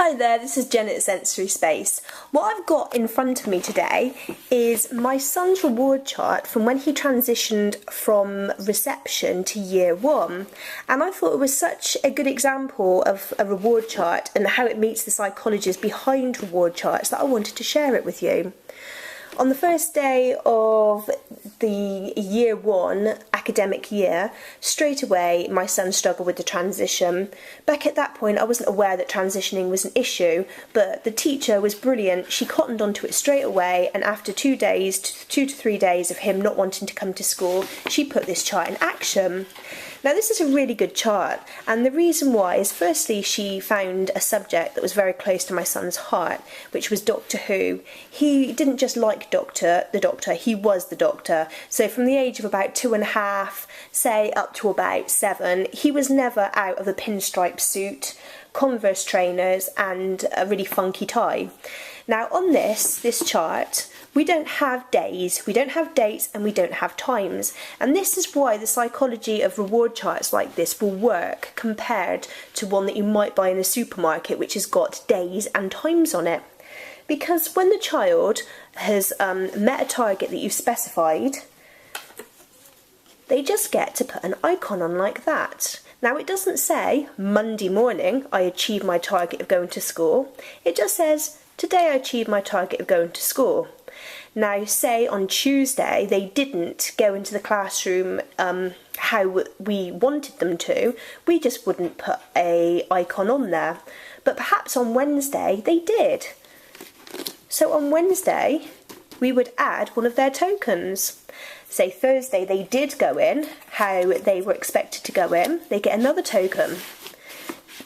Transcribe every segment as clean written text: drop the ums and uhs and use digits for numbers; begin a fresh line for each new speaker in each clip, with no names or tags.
Hi there, this is Jen at Sensory Space. What I've got in front of me today is my son's reward chart from when he transitioned from reception to year one. And I thought it was such a good example of a reward chart and how it meets the psychologists behind reward charts that I wanted to share it with you. On the first day of the year one academic year, straight away my son struggled with the transition. Back at that point I wasn't aware that transitioning was an issue, but the teacher was brilliant. She cottoned onto it straight away, and after 2 to 3 days of him not wanting to come to school, she put this chart in action. Now this is a really good chart, and the reason why is firstly she found a subject that was very close to my son's heart, which was Doctor Who. He didn't just like the Doctor, he was the Doctor. So from the age of about 2.5, say up to about 7, he was never out of a pinstripe suit, Converse trainers and a really funky tie. Now on this chart, we don't have days, we don't have dates, and we don't have times. And this is why the psychology of reward charts like this will work compared to one that you might buy in a supermarket, which has got days and times on it. Because when the child has met a target that you've specified, they just get to put an icon on like that. Now it doesn't say, Monday morning I achieved my target of going to school. It just says, today I achieved my target of going to school. Now say on Tuesday they didn't go into the classroom how we wanted them to, we just wouldn't put an icon on there. But perhaps on Wednesday they did. So on Wednesday we would add one of their tokens. Say Thursday they did go in how they were expected to go in, they get another token.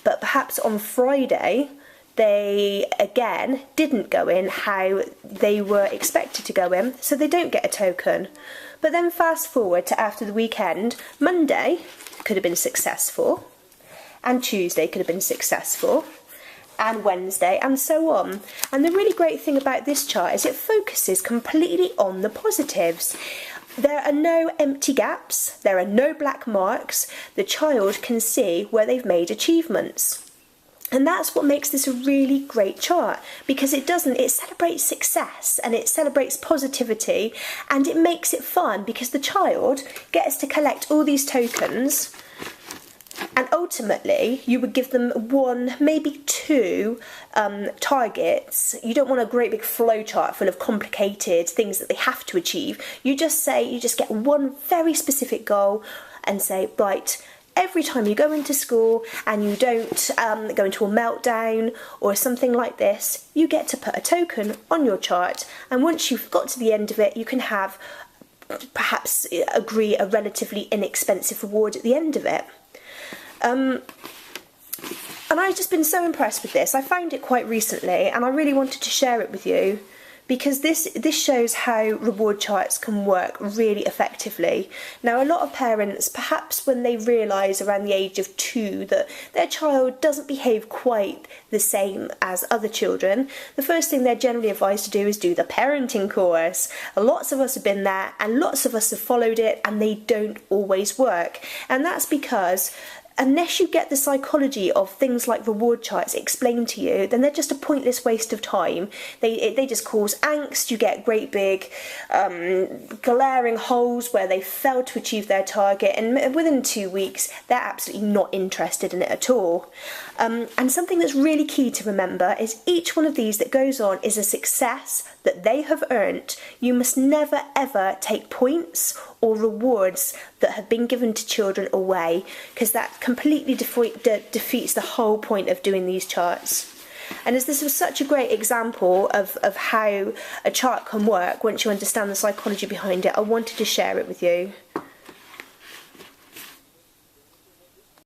But perhaps on Friday they again didn't go in how they were expected to go in, so they don't get a token. But then fast forward to after the weekend, Monday could have been successful, and Tuesday could have been successful, and Wednesday, and so on. And the really great thing about this chart is it focuses completely on the positives. There are no empty gaps, there are no black marks. The child can see where they've made achievements. And that's what makes this a really great chart, because it celebrates success and it celebrates positivity, and it makes it fun because the child gets to collect all these tokens, and ultimately you would give them 1, maybe 2 targets. You don't want a great big flow chart full of complicated things that they have to achieve. You just get one very specific goal and say, right, every time you go into school and you don't go into a meltdown or something like this, you get to put a token on your chart, and once you've got to the end of it, you can have perhaps agree a relatively inexpensive reward at the end of it. And I've just been so impressed with this. I found it quite recently and I really wanted to share it with you, because this shows how reward charts can work really effectively. Now a lot of parents, perhaps when they realise around the age of 2 that their child doesn't behave quite the same as other children, the first thing they're generally advised to do is do the parenting course. Lots of us have been there and lots of us have followed it, and they don't always work. And that's because unless you get the psychology of things like reward charts explained to you, then they're just a pointless waste of time. They just cause angst. You get great big glaring holes where they fail to achieve their target, and within 2 weeks they're absolutely not interested in it at all. And something that's really key to remember is each one of these that goes on is a success that they have earned. You must never ever take points or rewards that have been given to children away, because that completely defeats the whole point of doing these charts. And as this was such a great example of how a chart can work once you understand the psychology behind it, I wanted to share it with you.